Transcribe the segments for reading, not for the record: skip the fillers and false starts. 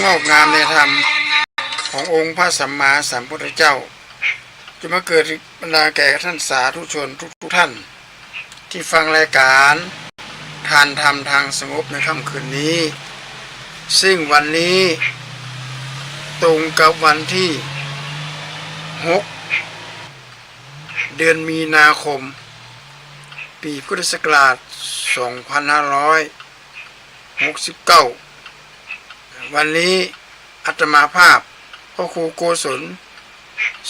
งอกงามในธรรมขององค์พระสัมมาสัมพุทธเจ้าจะมาเกิดบรรดาแก่ท่านสาธุชนทุกท่านที่ฟังรายการทานธรรมทางสงบในค่ำคืนนี้ซึ่งวันนี้ตรงกับวันที่6 เดือนมีนาคมปีพุทธศักราช 2569 วันนี้อาตมาภาพพระครูโกศล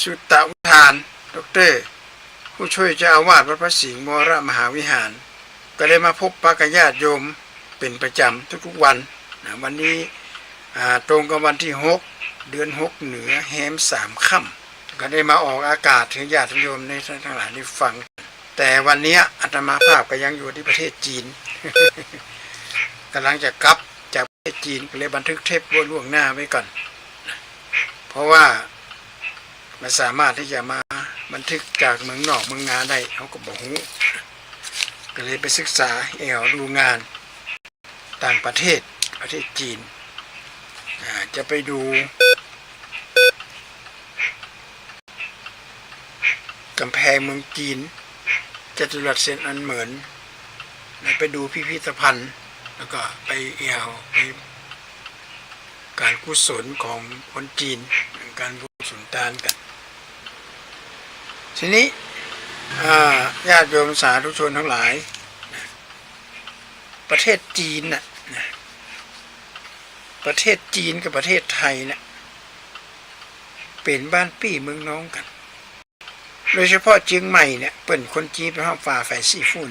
สุตตะวิธานดร.ผู้ช่วยเจ้าอาวาสวัดพระสิงห์วรมหาวิหารก็ได้มาพบปะญาติโยมเป็นประจำทุกๆวันวันนี้ตรงกับวันที่6 เดือน 6 เหนือแฮม3 ค่ำก็ได้มาออกอากาศถึงญาติโยมในทั้งหลายได้ฟังแต่วันนี้อาตมาภาพก็ยังอยู่ที่ประเทศจีน กำลังจะกลับจากประเทศจีนก็เลยบันทึกเทปล่วงหน้าไว้ก่อนเพราะว่ามันสามารถที่จะมาบันทึกจากเมืองนอกเมืองนาได้เขาก็บอกก็เลยไปศึกษาดูงานต่างประเทศจีนจะไปดูกำแพงเมืองจีนจัตุรัสเซนอันเหมินไปดูพิพิธภัณฑ์แล้วก็ไปไปการกุศลของคนจีนการบุญสุนทานกันทีนี้ญาติโยมสาธุชนทั้งหลายประเทศจีนประเทศจีนกับประเทศไทยเป็นบ้านปี้เมืองน้องกันโดยเฉพาะเชียงใหม่เปิ่นคนจีนเป็นห้องฝ่าแฝดซี่ฟู่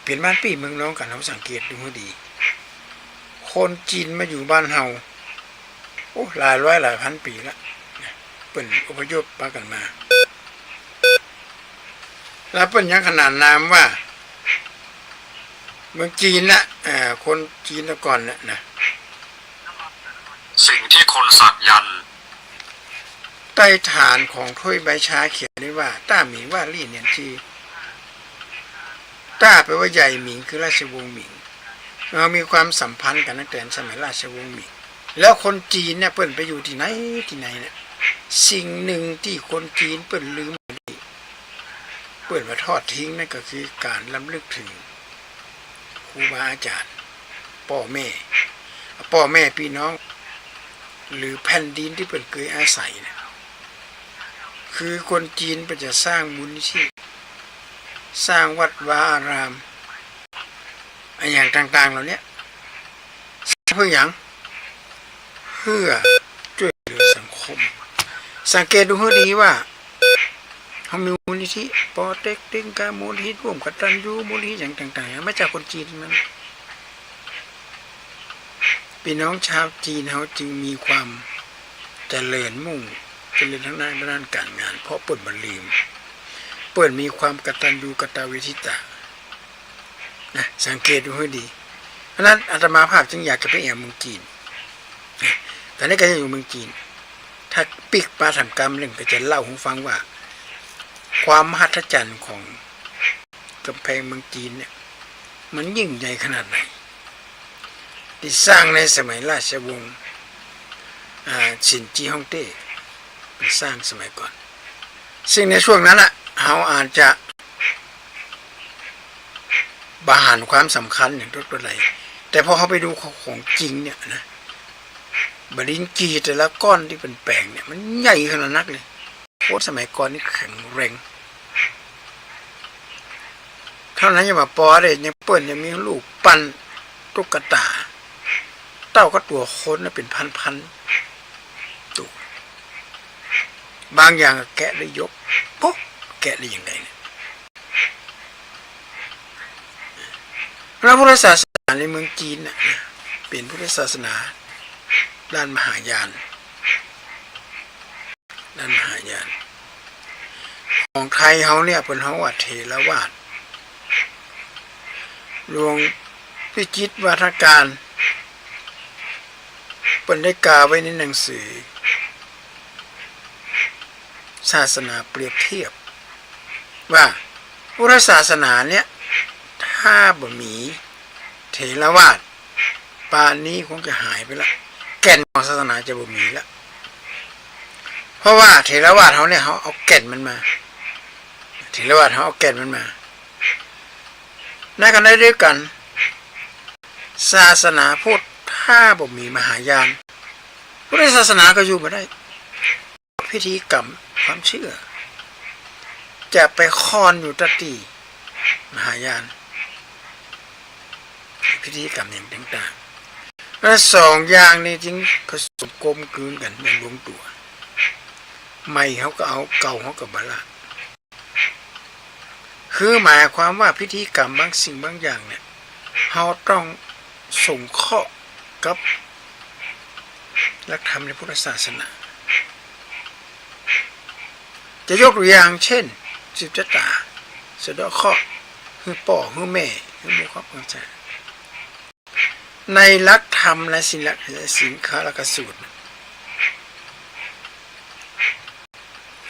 เป็นบ้านปี้เมืองน้องกันเราสังเกตดูให้ดีคนจีนมาอยู่บ้านเฮาหลายร้อยหลายพันปีแล้วเปิ่นอพยพมากันมาแล้วเปิ่นยังขนานนามว่าเมืองจีนคนจีนแต่ก่อนนะสิ่งที่คนสักยันใต้ฐานของถ้วยใบชาเขียนไว้ว่าต้าหมิงว่าลี่เนียนจีต้าแปลว่าใหญ่หมิงคือราชวงศ์หมิงเรามีความสัมพันธ์กันตั้งแต่สมัยราชวงศ์หมิงแล้วคนจีนเปิ้นไปอยู่ที่ไหนสิ่งหนึ่งที่คนจีนเปิ้นลืมเปิ้นมาทอดทิ้งนั่นก็คือการรำลึกถึงครูบาอาจารย์พ่อแม่พี่น้องหรือแผ่นดินที่เปิ้นเคยอาศัยคือคนจีนเปิ้นจะสร้างมูลนิธิสร้างวัดวาอารามอย่างต่างๆเหล่านี้เพื่ออย่างเพื่อช่วยเหลือสังคมสังเกตดูให้ดีว่าเขามีมูลนิธิปอเต็กตึงกามูลนิธิร่วมกตัญญูมูลนิธิอย่างต่างๆมาจากคนจีนนั้นพี่น้องชาวจีนเขาจึงมีความเจริญมุ่งเจริญทั้งด้านการงานเพราะเปิดบันลืมเปิดมีความกตัญญูกตเวทิตาสังเกตดูให้ดีเพราะนั้นอาตมาภาพจึงอยากจะไปเมืองจีนแต่นี่ก็จะอยู่เมืองจีนถ้าปิกปาทำกรรมเรื่องก็จะเล่าให้ฟังว่าความมหัศจรรย์ของกำแพงเมืองจีนมันยิ่งใหญ่ขนาดไหนที่สร้างในสมัยราชวงศ์ฉินจีฮ่องเต้สร้างสมัยก่อนซึ่งในช่วงนั้นเราอาจจะบาหารความสำคัญอย่างตัวไหนแต่พอเขาไปดูของจริงบรินจีแต่ละก้อนที่เป็นแปลงมันใหญ่ขนาดนักเลยโคตรสมัยก่อนนี่แข็งแรงเท่านั้นยังมาปอเลยยังเปิ่นยังมีลูกปั้นตุ๊กตาเต้าก็ตัวคนเป็นพันตัวบางอย่างแกะได้ยกปุ๊บแกะได้ยังไงพระพุทธศาสนาในเมืองจีนเป็นพุทธศาสนาด้านมหายานของไทยเขาเป็นเขาว่าเถรวาทหลวงพิจิตรวาทการเป็นได้กล่าวไว้ในหนังสือศาสนาเปรียบเทียบว่าพุทธศาสนาถ้าบ่มีเถรวาท ป่านนี้คงจะหายไปละแก่นของศาสนาจะบ่มีละเพราะว่าเถรวาทเขาเนี่ยเขาเอาแก่นมันมาเถรวาทเขาเอาแก่นมันมาในกันได้ด้วยกันศาสนาพุทธถ้าบ่มีมหายานพุทธศาสนาก็อยู่มาได้พิธีกรรมความเชื่อจะไปคอนอยู่ตติมหายานพิธีกรรมอย่างต่างๆและสองอย่างนี้จึงผสมกลมกลืนกันอย่างลงตัวไม่เขาก็เอาเก่าเขาก็บาละคือหมายความว่าพิธีกรรมบางสิ่งบางอย่างเนี่ยเขาต้องส่งข้อกับหลักธรรมในพุทธศาสนาจะยกตัวอย่างเช่นสิบจตาสะเดาะเคราะห์คือป่อคือแม่คือบุคคลของใจในหลักธรรมและสินค้าและกสูตร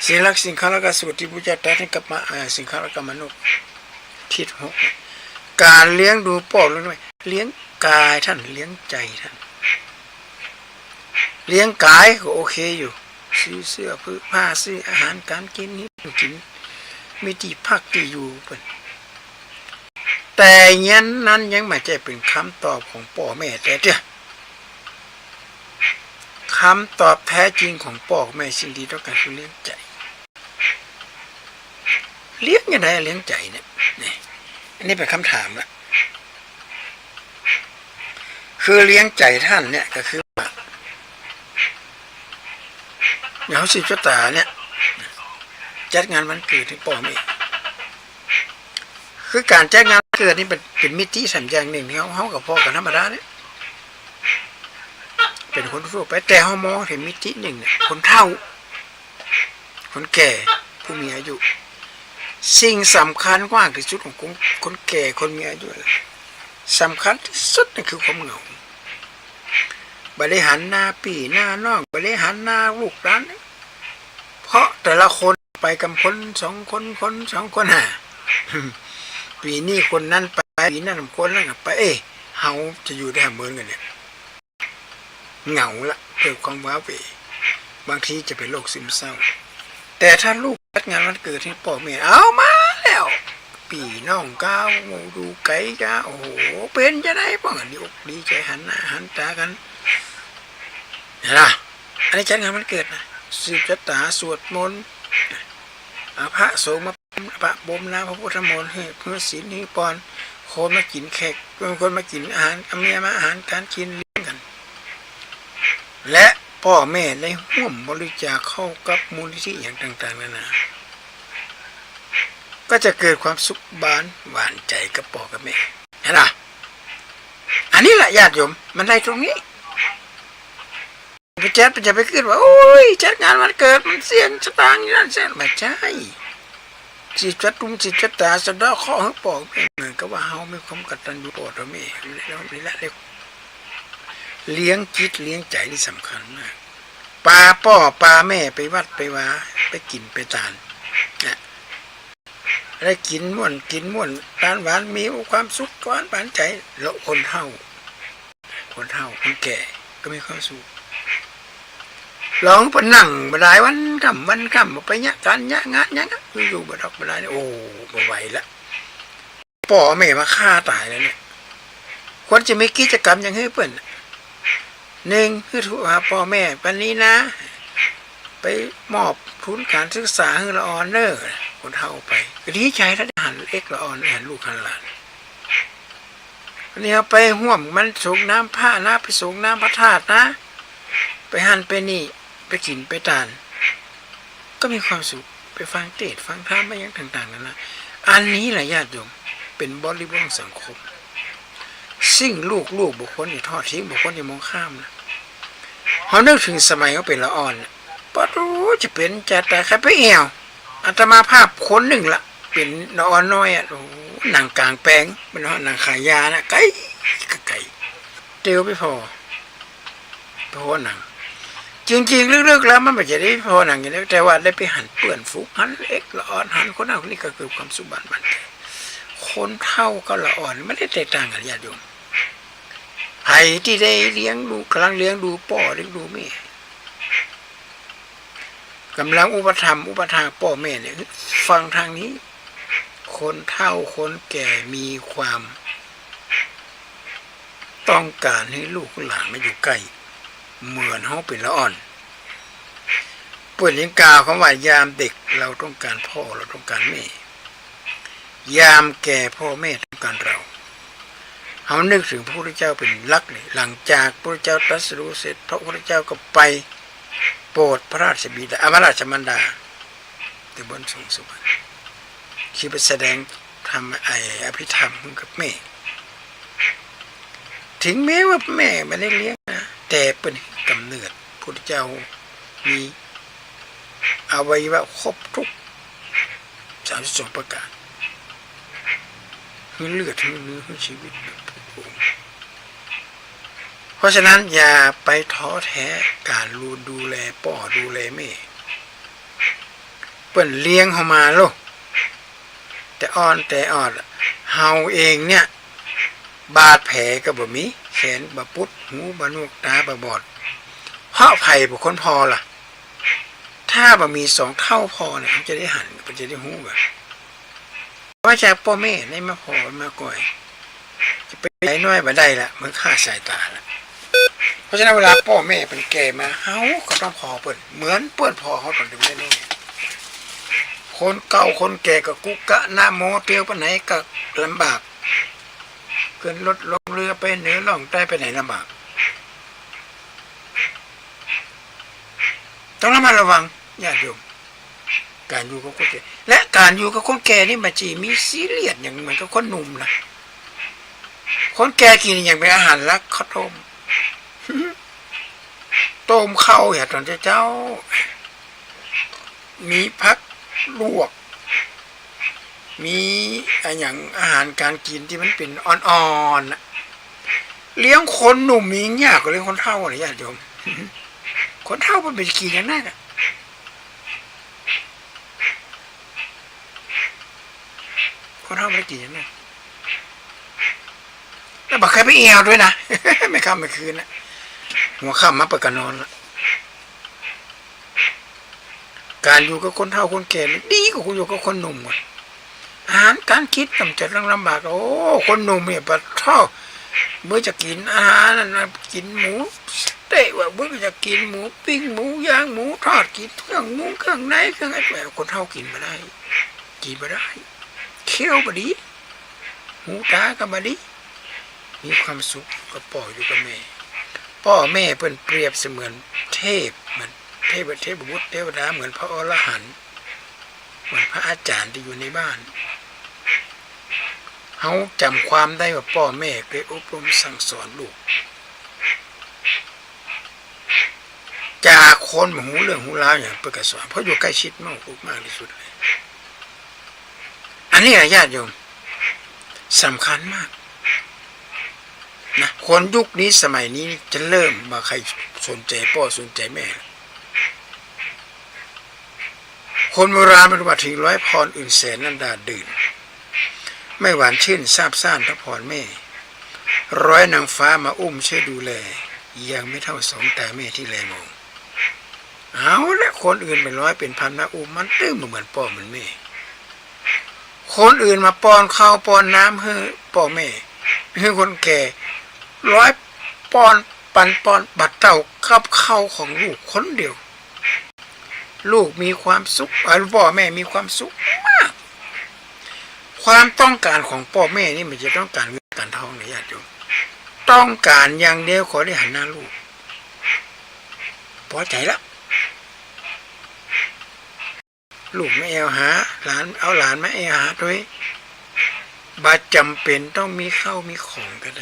สินค้าและกสูตรที่พุทธเจ้าตรัสให้กับมาสินค้าและกับมนุษย์ทิศหกการเลี้ยงดูป่อเลี้ยงกายท่านเลี้ยงใจท่านเลี้ยงกายก็โอเคอยู่ซื้อเสื้อผ้าซื้ออาหารการกินนี่กินมีที่พักที่อยู่เป็นแต่ยันนั้นยังไม่ใช่เป็นคำตอบของพ่อแม่แต่เดียวคำตอบแท้จริงของพ่อแม่สิ่งที่ต้องการคือเลี้ยงใจเลี้ยงยังไงเลี้ยงใจเนี่ยอันนี้เป็นคำถามละคือเลี้ยงใจท่านเนี่ยก็คืออย่างสิบชะตาเนี่ยจัดงานวันเกิดที่พ่อแม่คือการจัดงานวันเกิดนี่เป็นมิติสัญญาณหนึ่งที่เขากับพ่อกันธรรมดาเนี่ยเป็นคนทั่วไปแต่เขามองเห็นมิติหนึ่งเนี่ยคนเฒ่าคนแก่ผู้มีอายุสิ่งสำคัญกว่าที่สุดของคนแก่คนมีอายุสำคัญที่สุดนั่นคือความเหงาบริหารหน้าปีหน้าน้องบริหารหน้าลูกหลานเพราะแต่ละคนไปกับคนสองคนปีนี้คนนั้นไปปีนั้นคนนั้นไปเฮาจะอยู่ได้เหมือนกันเนี่ยเหงาละเกิดความว้าเหวบางทีจะเป็นโรคซึมเศร้าแต่ถ้าลูกจัดงานวันเกิดที่พ่อแม่เอามาแล้วปีน้องก้าวดูไก่ก้าโอ้โหเป็นจะได้บ้างดีใจหันหน้าหันตากันนะอันนี้จัดงานวันเกิดนะสืบชะตาสวดมนต์พระสงฆ์มาพระบ่มน้ำพระพุทธมนต์ให้เพื่อศีลให้ปอนคนมากินแขกคนมากินอาหารเมียมาอาหารการกินเลี้ยงกันและพ่อแม่ได้ร่วมบริจาคเข้ากับมูลนิธิอย่างต่างๆนานาก็จะเกิดความสุขบานหวานใจกับพ่อกับแม่เห็นไหมอันนี้แหละญาติโยมมันได้ตรงนี้ไปแจ๊ดจะไปขึ้นว่าโอ้ยจัดงานวันเกิดมันเสียงสตางค์นั่นเสียไม่ใช่จิตจัดตุ้มจิตจัดตาสะดอกข้อให้ปอกเหมือนกับว่าเฮาไม่ความกตัญญูต่อตัวแม่แล้วนี่แหละเลี้ยงจิตเลี้ยงใจที่สำคัญมากปลาป่อปลาแม่ไปวัดไปวาไปกินไปทานนะได้กินม่วนทานหวานมีความสุขหวานปานใจแล้วคนเฒ่าคนแก่ก็มีความสุขร้องปนนั่งบดายวันค่ำไปเนี่ยการเนี่ยงานเนี่ยอยู่บดอกบดายโอ้ไม่ไหวละพ่อแม่มาฆ่าตายแล้วเนี่ยควรจะมีกิจกรรมอย่างให้เปิ่นหนึ่งคือถูกหาพ่อแม่ปันนี้นะไปมอบทุนการศึกษาให้ละออนเนอร์คนเฒ่าไปก็ดีใจแล้วหันเอ็กละออนหันลูกหันหลานวันนี้เอาไปห่วมมันส่งน้ำผ้านะไปส่งน้ำพระธาตุนะไปหันไปนี่ไปกินไปทานก็มีความสุขไปฟังเทศน์ฟังธรรมไปอย่างต่างๆนั่นนะอันนี้แหละญาติโยมเป็นบริบทสังคมสิ่งลูกบุคคลอย่าทอดทิ้งบุคคลอย่ามองข้ามนะเขานึกถึงสมัยเขาเป็นละอ่อนปะรู้จะเป็นจะแต่ใครไปเอวอาตมาภาพคนหนึ่งละเป็นละอ่อนน้อยโอ้หนังกลางแปลงเป็นหนังขายยานะไก่เตียวไม่พอหนังจริงๆลึกๆแล้วมันไม่ใช่ได้พอหนังอย่างนี้แต่ว่าได้ไปหันเปื่อนฟุกหันเล็กละอ่อนหันคนนั้นคนนี้ก็คือความสุบันมันคนเท่าก็ละอ่อนไม่ได้แตกต่างกันญาติโยม ที่ได้เลี้ยงดูกำลังเลี้ยงดูพ่อเลี้ยงดูแม่กำลังอุปถัมภ์อุปถากพ่อแม่เนี่ยฟังทางนี้คนเฒ่าคนแก่มีความต้องการให้ลูกหลานมาอยู่ใกล้เหมือนเฮาเป็นละอ่อนเปิดยิงกาวคำว่ายามเด็กเราต้องการพ่อเราต้องการแม่ยามแก่พ่อแม่ต้องการเราเฮานึกถึงพระพุทธเจ้าเป็นหลักเลยหลังจากพระพุทธเจ้าตรัสรู้เสร็จพระพุทธเจ้าก็ไปโปรดพระราชบิดาพระราชมารดาที่บนสวงสวรรค์คือไปแสดงทำอภิธรรมกับแม่ถึงแม้ว่าแม่ไม่ได้เลี้ยงนะแต่เป็นกำเนิดพุทธเจ้ามีอวัยวะครบทุก32ประการคือเลือดทั้งเนื้อทั้งชีวิตเพราะฉะนั้นอย่าไปท้อแท้การดูแลพ่อดูแลแม่เปิ้นเลี้ยงเขามาโลกแต่อ่อนเฮาเองเนี่ยบาดแผลก็บ่มีแขนบ่ปุดหูบ่หนวกตาบ่บอดเพราะไผบ่คนพอล่ะถ้าบ่มี2เท่าพอเนี่ยมันจะได้หันมันจะได้หูแบบว่าจากพ่อแม่ได้มาพอมาก่อยจะไปไหนน้อยบ่ได้ละมันค่าสายตาละเพราะฉะนั้นเวลาพ่อแม่เป็นแก่มาเฮาก็ต้องพอเปิ้นเหมือนเปิ้นพอเฮาต้องดูแลคนเก่าคนแก่ก็กุกะหน้าโมเตียวไปไหนก็ลำบากเกินรถลงเรือไปเหนือล่องใต้ไปไหนลำบากต้องระมัดระวังญาติโยมการอยู่กับคนแก่และการอยู่กับคนแก่นี่มันจีมีซีเรียสอย่างเหมือนกับคนหนุ่มนะคนแก่กินอย่างเป็นอาหารลักข้าวต้มต้มข้าวอย่าตอนเจ้ามีพักลวกมีอย่างอาหารการกินที่มันเป็นอ่อนๆเลี้ยงคนหนุ่มมียากกว่าเลี้ยงคนเฒ่าอะไรญาติโยมคนเฒ่ามันเป็นกินอย่างนั้นคนเฒ่าไม่ได้กินอย่างนั้นแล้วบอกใครไปเอวด้วยนะไม่ค่ำไม่คืนนะหัวค่ำมาเปิดกันนอนละการอยู่กับคนเฒ่าคนแก่ดีกว่าคุณอยู่กับคนหนุ่มหมดอาหารการคิดกำจัดลำบากโอ้คนหนุ่มเนี่ยปะเท่าเมื่อจะกินอาหารนะกินหมูเตะว่าเมื่อจะกินหมูปิ้งหมูย่างหมูทอดกินเครื่องหมูเครื่องในเครื่องอะไรแบบคนเฒ่ากินมาได้เคี้ยวมาดีหูตาก็มาดีมีความสุขกับพ่ออยู่กับแม่พ่อแม่เป็นเปรียบเสมือนเทพเหมือนเทพบุตรเทวดาเหมือนพระอรหันต์เหมือนพระอาจารย์ที่อยู่ในบ้านเขาจำความได้ว่าพ่อแม่เคยอบรมสั่งสอนลูกจากคนหูเรื่องหูราวอย่างเปิดกระสอนเพราะอยู่ใกล้ชิดมากที่สุดเลยอันนี้ญาติโยมสำคัญมากนะคนยุคนี้สมัยนี้จะเริ่มมาใครสนใจพ่อสนใจแม่คนโบราณมันว่าถึง100 พรอื่นแสนนันดาดื่นไม่หวานชื่นซาบซ่านพระพรแม่100 นางฟ้ามาอุ้มช่วยดูแลยังไม่เท่า2 ตาแม่ที่แลมองเอาและคนอื่นเป็น100เป็นพันนะอุ้มมันตื้มเหมือนพ่อเหมือนแม่คนอื่นมาป้อนข้าวป้อนน้ำให้พ่อแม่ให้คนแก่100 ป้อนปันป้อนบัดเต่ากับข้าวของลูกคนเดียวลูกมีความสุขพ่อแม่มีความสุขมากความต้องการของพ่อแม่นี่มันจะต้องการเงินการทองนะญาติโยมต้องการอย่างเดียวขอได้หันหน้าลูกพอใจแล้วลูกไม่เอาหาหลานเอาหลานไม่เอาหาด้วยบาดจำเป็นต้องมีข้าวมีของก็ไ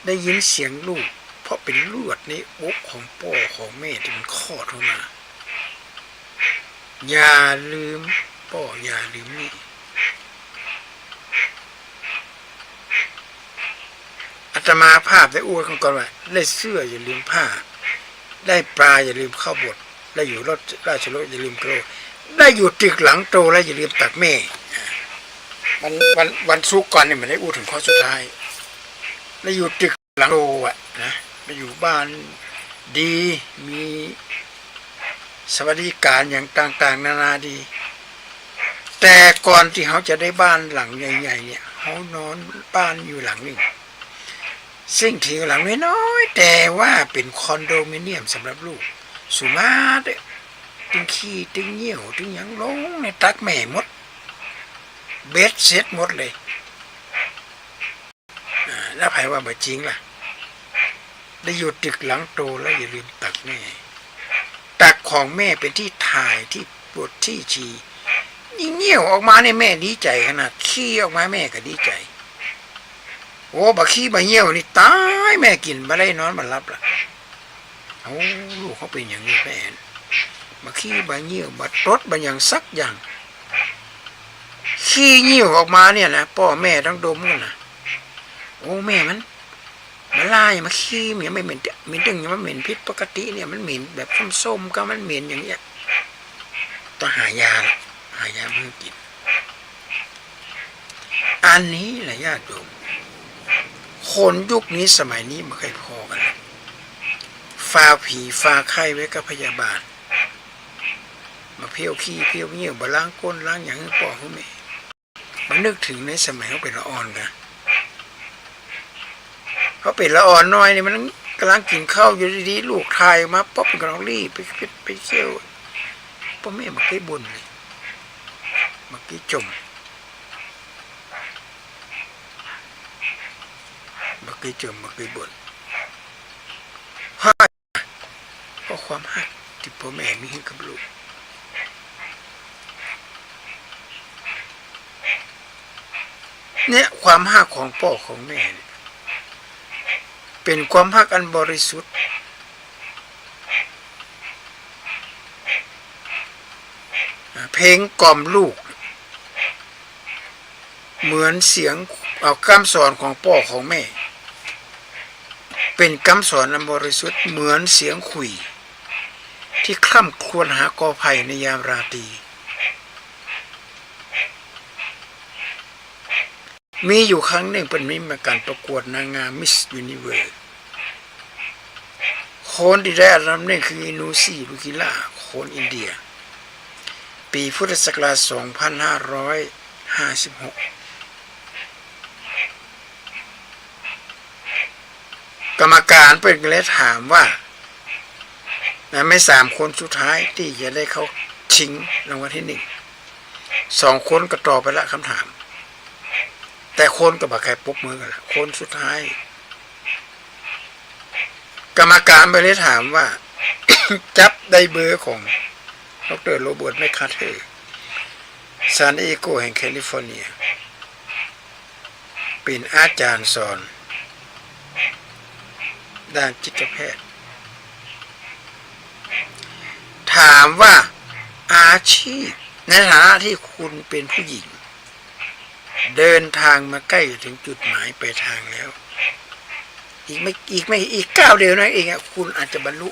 ด้ยินเสียงลูกเพราะเป็นเลือดในอกของพ่อของแม่ที่มันคลอดออกมาอย่าลืมพ่ออย่าลืมแม่อาตมาภาพได้อวดกันก่อนว่าได้เสื้ออย่าลืมผ้าได้ปลาอย่าลืมข้าวบดได้อยู่ราชรถอย่าลืมกระโหลกได้อยู่ตึกหลังโตแล้วอย่าลืมตักแม่วันศุกร์ก่อนเนี่ยมันได้อวดถึงข้อสุดท้าย ได้อยู่ตึกหลังโตอ่ะนะได้อยู่บ้านดีมีสวัสดิการอย่างต่างๆนานาดีแต่ก่อนที่เขาจะได้บ้านหลังใหญ่ๆเนี่ยเขานอนบ้านอยู่หลังหนึ่งซึ่งถือหลังน้อยๆแต่ว่าเป็นคอนโดมิเนียมสำหรับลูกสุมาเด้ตึงขี้ตึงเหี่ยวตึงหยังลงในตักแม่หมดเบ็ดเสร็จหมดเลยแล้วไผว่าบ่จริงล่ะได้อยู่ตึกหลังโตแล้วอย่าลืมตักแม่ตักของแม่เป็นที่ถ่ายที่ปวดที่ฉี่ยิ่งเหี่ยวออกมาเนี่ยแม่ดีใจขนาดขี้ออกมาแม่ก็ดีใจโอ้บักขี้บักเหี่ยวนี่ตายแม่กินบ่ได้นอนบ่หลับล่ะโอ้ลูกเขาเป็นอย่างนี้แม่บักขี้บักเหี่ยวบัดรถบัดอย่างสักอย่างขี้เหี่ยวออกมาเนี่ยนะพ่อแม่ต้องดมกันนะโอ้แม่มันลายมาขี้มันไม่เหม็นตึงมันเหม็นพิษปกติเนี่ยมันเหม็นแบบส้มๆก็มันเหม็นอย่างเงี้ยต้องหายาเพื่อกินอันนี้แหละญาติโยมคนยุคนี้สมัยนี้ไม่เคยพอกันเลยฟาผีฟาไข้ไว้กับพยาบาลมาเพี้ยวขี้เพี้ยวเงี้ยวบล้างก้นล้างอย่างให้พ่อให้แม่มันนึกถึงในสมัยเขาเป็นละอ่อนกันเขาเป็นละอ่อนน้อยนี่มันกำลังกินข้าวอยู่ดีๆลูกทายมาป๊อปกำลังรีบไปเที่ยวพ่อแม่มาเกยบ่นเลยมาเกยจมมาเกยบ่นเพราะความหักที่พ่อแม่มีให้กับลูกเนี่ยความหักของพ่อของแม่เป็นความหักอันบริสุทธิ์เพลงกล่อมลูกเหมือนเสียงเอาคำสอนของพ่อของแม่เป็นคำสอนอันบริสุทธิ์เหมือนเสียงขุยที่คร่ำครวญหากอไผ่ในยามราตรีมีอยู่ครั้งหนึ่งเป็นมีมาการประกวดนางงามมิสยูนิเวิร์สคนที่ได้อันดับหนึ่งคือนูซี่ลูกิล่าคนอินเดียปีพุทธศักราช 2556 กรรมการเป็นเลยถามว่าไม่3 คนสุดท้ายที่จะได้เข้าชิงรางวัลที่1 2 คนก็ตอบไปละคำถามแต่คนก็บอกใครปุ๊บมือกันละคนสุดท้ายกรรมการไปเลยถามว่า จับได้เบอร์ของดร.โรเบิร์ต แมคคาร์เทอร์ซานดิเอโกแห่งแคลิฟอร์เนียเป็นอาจารย์สอนด้านจิตแพทย์ถามว่าอาชีพในฐานะที่คุณเป็นผู้หญิงเดินทางมาใกล้ถึงจุดหมายปลายทางแล้วอีกก้าวเดียวนั่นเองคุณอาจจะบรรลุ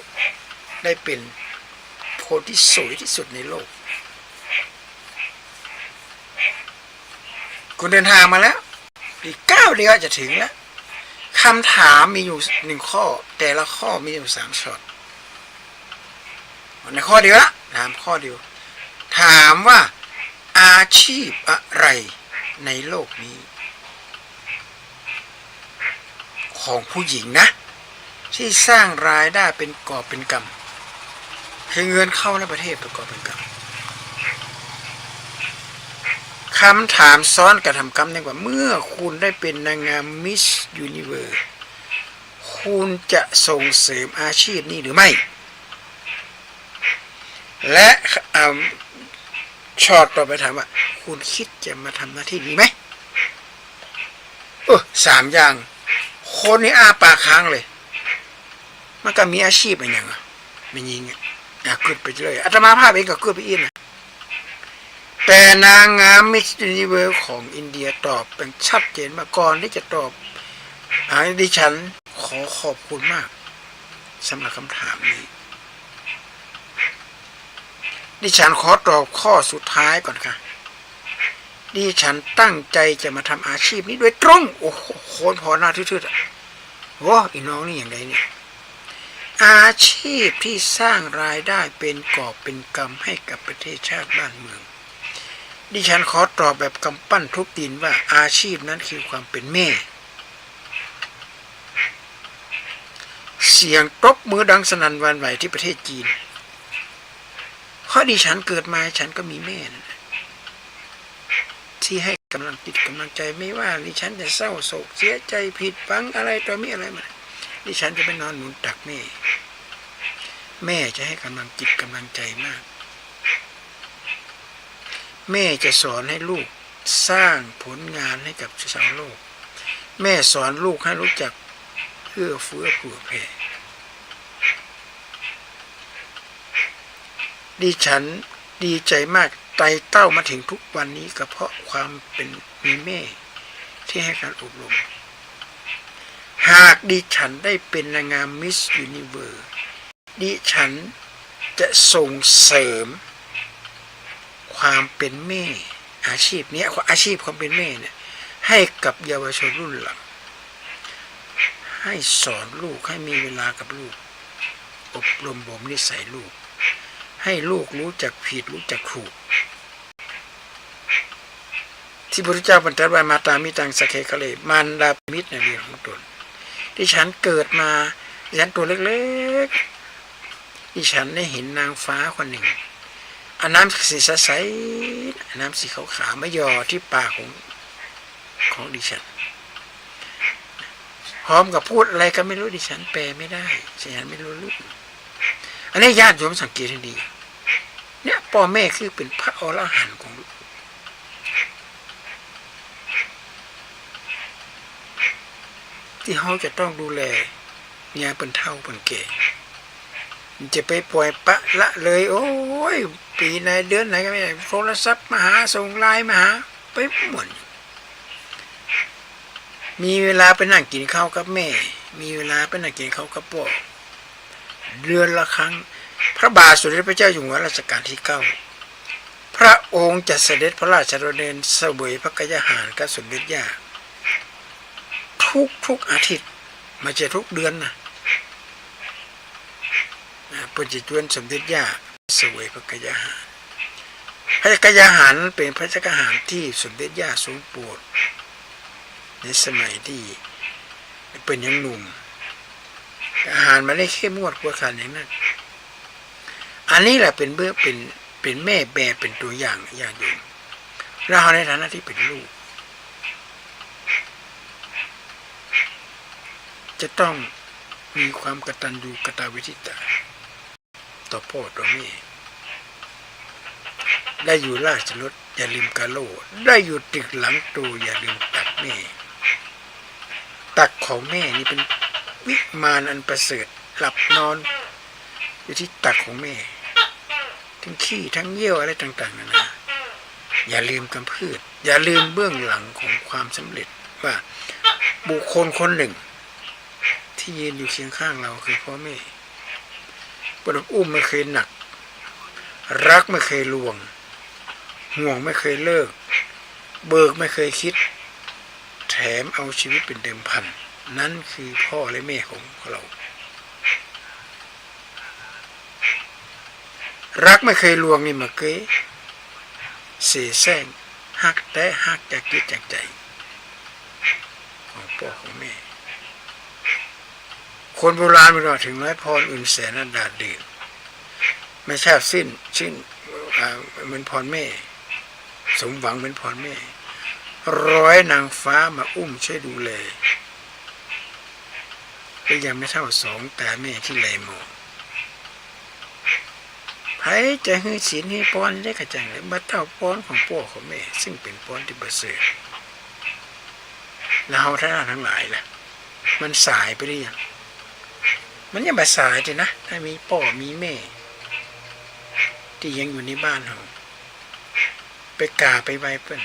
ได้เป็นคนที่สวยที่สุดในโลกคุณเดินทางมาแล้วอีกก้าวเดียวจะถึงแล้วคำถามมีอยู่1 ข้อแต่ละข้อมีอยู่3 ช็อตในข้อเดียวละถามข้อเดียวถามว่าอาชีพอะไรในโลกนี้ของผู้หญิงนะที่สร้างรายได้เป็นกอบเป็นกำคือเงินเข้าในประเทศเป็นกอบเป็นกำคำถามซ้อนกับทำกำนี่ว่าเมื่อคุณได้เป็นนางงามมิสยูนิเวิร์สคุณจะส่งเสริมอาชีพนี้หรือไม่และช็อตต่อไปถามว่าคุณคิดจะมาทำหน้าที่นี้ไหม3 อย่างคนนี้อ้าปากค้างเลยมันก็มีอาชีพอะไรอย่างไม่ยิงเกิดไปเลยอาตมาภาพเองก็เกิดไปอีกนะแต่นางงามมิสยูนิเวิร์สของอินเดียตอบเป็นชัดเจนมาก่อนที่จะตอบดิฉันขอขอบคุณมากสำหรับคำถามนี้ดิฉันขอตอบข้อสุดท้ายก่อนค่ะดิฉันตั้งใจจะมาทำอาชีพนี้โดยตรงโอ้โหโคนพอหน้าทื่อ โอ้อีน้องนี่อย่างไรเนี่ยอาชีพที่สร้างรายได้เป็นกอบเป็นกำให้กับประเทศชาติบ้านเมืองดิฉันขอตอบแบบกำปั้นทุบดินว่าอาชีพนั้นคือความเป็นแม่เสียงตบมือดังสนั่นหวั่นไหวที่ประเทศจีนเพราะดิฉันเกิดมาฉันก็มีแม่นะที่ให้กำลังจิตกำลังใจไม่ว่าดิฉันจะเศร้าโศกเสียใจผิดหวังอะไรต่อมีอะไรมาดิฉันจะไปนอนหนุนตักแม่แม่จะให้กำลังจิตกำลังใจมากแม่จะสอนให้ลูกสร้างผลงานให้กับชาวโลกแม่สอนลูกให้รู้จักเอื้อเฟื้อเผื่อแผ่ดิฉันดีใจมากไต่เต้ามาถึงทุกวันนี้ก็เพราะความเป็นมีแม่ที่ให้การอบรมหากดิฉันได้เป็นนางงามมิสยูนิเวิร์สดิฉันจะส่งเสริมความเป็นแม่อาชีพนี้อาชีพความเป็นแม่เนี่ยให้กับเยาวชนรุ่นหลังให้สอนลูกให้มีเวลากับลูกอบรมบ่มนิสัยลูกให้ลูกรู้จักผิดรู้จักถูกที่พระพุทธเจ้าบัญญัติไว้มาตามิตังสเคคะเลมารดามิตรในเรื่องของตนที่ฉันเกิดมาดิฉันตัวเล็กๆที่ฉันได้เห็นนางฟ้าคนหนึ่งเอาน้ำสีใสๆน้ำสีขาวๆไม่ยอที่ปากของดิฉันพร้อมกับพูดอะไรก็ไม่รู้ดิฉันแปลไม่ได้ฉันไม่รู้เรื่องอันนี้ญาติโยมสังเกตให้ดีเนี่ยพ่อแม่คือเป็นพระอรหันต์ของลูกที่เขาจะต้องดูแลเนี่ยเป็นเฒ่าเป็นแก่จะไปปล่อยปะละเลยโอ้ยปีไหนเดือนไหนก็ไม่ได้โทรศัพท์มาหาส่งไลน์มาหาไปหมดมีเวลาไปนั่งกินข้าวกับแม่มีเวลาไปนั่งกินข้าวกับพ่อเดือนละครั้งพระบาทสมเด็จพระเจ้าอยู่หัวรัชกาลที่9พระองค์จะเสด็จพระราชดำเนินเสวยพระกยาหารกับสมเด็จย่าทุกอาทิตย์มาจะทุกเดือนนะปัจจุบันสมเด็จย่าเสวยพระกยาหารพระกยาหารเป็นพระกยาหารที่สมเด็จย่าทรงโปรดในสมัยที่เป็นยังหนุ่มอาหารมาได้เข้มงวดกว่ากันอย่างนั้นอันนี้แหละเป็นเบื้องเป็นแม่แบบเป็นตัวอย่างญาติโยมเราในฐานะที่เป็นลูกจะต้องมีความกตัญญูกตเวทิตาต่อพ่อต่อแม่ได้อยู่ราชรถอย่าลืมกาโลได้อยู่ตึกหลังโตอย่าลืมตักแม่ตักของแม่นี่เป็นวิมานอันประเสริฐหลับนอนอยู่ที่ตักของแม่ทั้งขี้ทั้งเยี่ยวอะไรต่างๆนะอย่าลืมกำพืชอย่าลืมเบื้องหลังของความสำเร็จว่าบุคคลคนหนึ่งที่ยืนอยู่เคียงข้างเราคือพ่อแม่ปวดอุ้มไม่เคยหนักรักไม่เคยลวงห่วงไม่เคยเลิกเบิกไม่เคยคิดแถมเอาชีวิตเป็นเดิมพันนั่นคือพ่อและแม่ของเรารักไม่เคยลวงนี่มาเกยเสแสร้งหักแต่หักจากจิตจากใจของพ่อของแม่คนโบราณมันว่าถึงแม้พรอื่นแสนนันดาดื่นไม่ทราบสิ้นเหมือนพรแม่สมหวังเหมือนพรแม่ร้อยนางฟ้ามาอุ้มช่วยดูแลก็ยังไม่เท่าสองแต่แม่ที่แลมองไผจะให้ศีลให้พรได้กระจังเลยมาเท่าพรของพ่อของแม่ซึ่งเป็นพรที่ประเสริฐแล้วท่านทั้งหลายล่ะมันสายไปหรือยังมันยังไม่สายเลยนะถ้ามีพ่อมีแม่ที่ยังอยู่ในบ้านเราไปกาไปไว้เปิ้น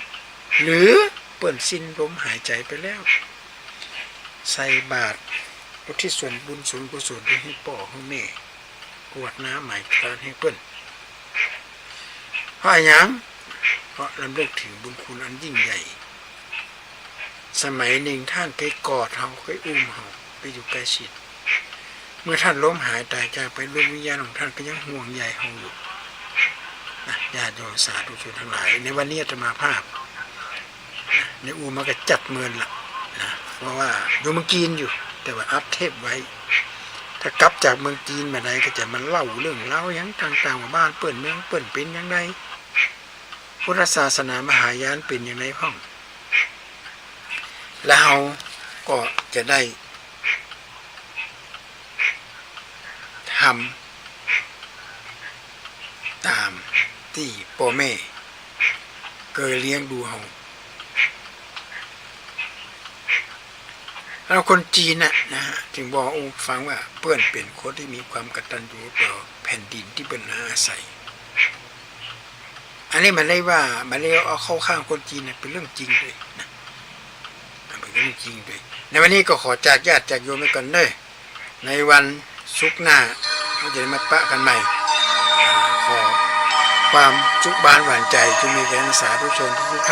หรือเปิ้นสิ้นลมหายใจไปแล้วใส่บาตรอุทิศส่วนบุญส่วนกุศลให้พ่อให้แม่กวดน้ำหมายทานให้เปิ้นเพราะอย่างเพราะรำลึกถึงบุญคุณอันยิ่งใหญ่สมัยหนึ่งท่านเคยกอดเราเคยอุ้มเรา ไปอยู่ใกล้ชิดเมื่อท่านล้มหายตายจากไปดวงวิญญาณของท่านก็ยังห่วงใยเราอยู่นะญาติโยมสาธุชนทั้งหลายในวันนี้อาตมาภาพในอูมันก็จัดเมินละนะเพราะว่าอยู่เมืองจีนอยู่แต่ว่าอัพเทปไว้ถ้ากลับจากเมืองจีนมาใดก็จะมันเล่าเรื่องเล่าอย่างต่างๆว่าบ้านเปิ่นเมืองเปิ่นเป็นอย่างไรพุทธศาสนามหายานเป็นอย่างไรพ่องแล้วเราก็จะได้ทำตามที่พ่อแม่เคยเลี้ยงดูเราเราคนจีนนะฮะจึงบอกฟังว่าเพื่อนเป็นคนที่มีความกตัญญูต่อแผ่นดินที่เป็นอาศัยอันนี้มันได้ว่ามันได้เอาเข้าข้างคนจีนเป็นเรื่องจริงด้วยนะเป็นเรื่องจริงด้วยในวันนี้ก็ขอจากญาติจากโยมไปก่อนเด้อในวันศุกร์หน้าเราจะมาปะกันใหม่ขอความจุบานหวานใจจงมีแก่นักศึกษาทุกชนทุกท่าน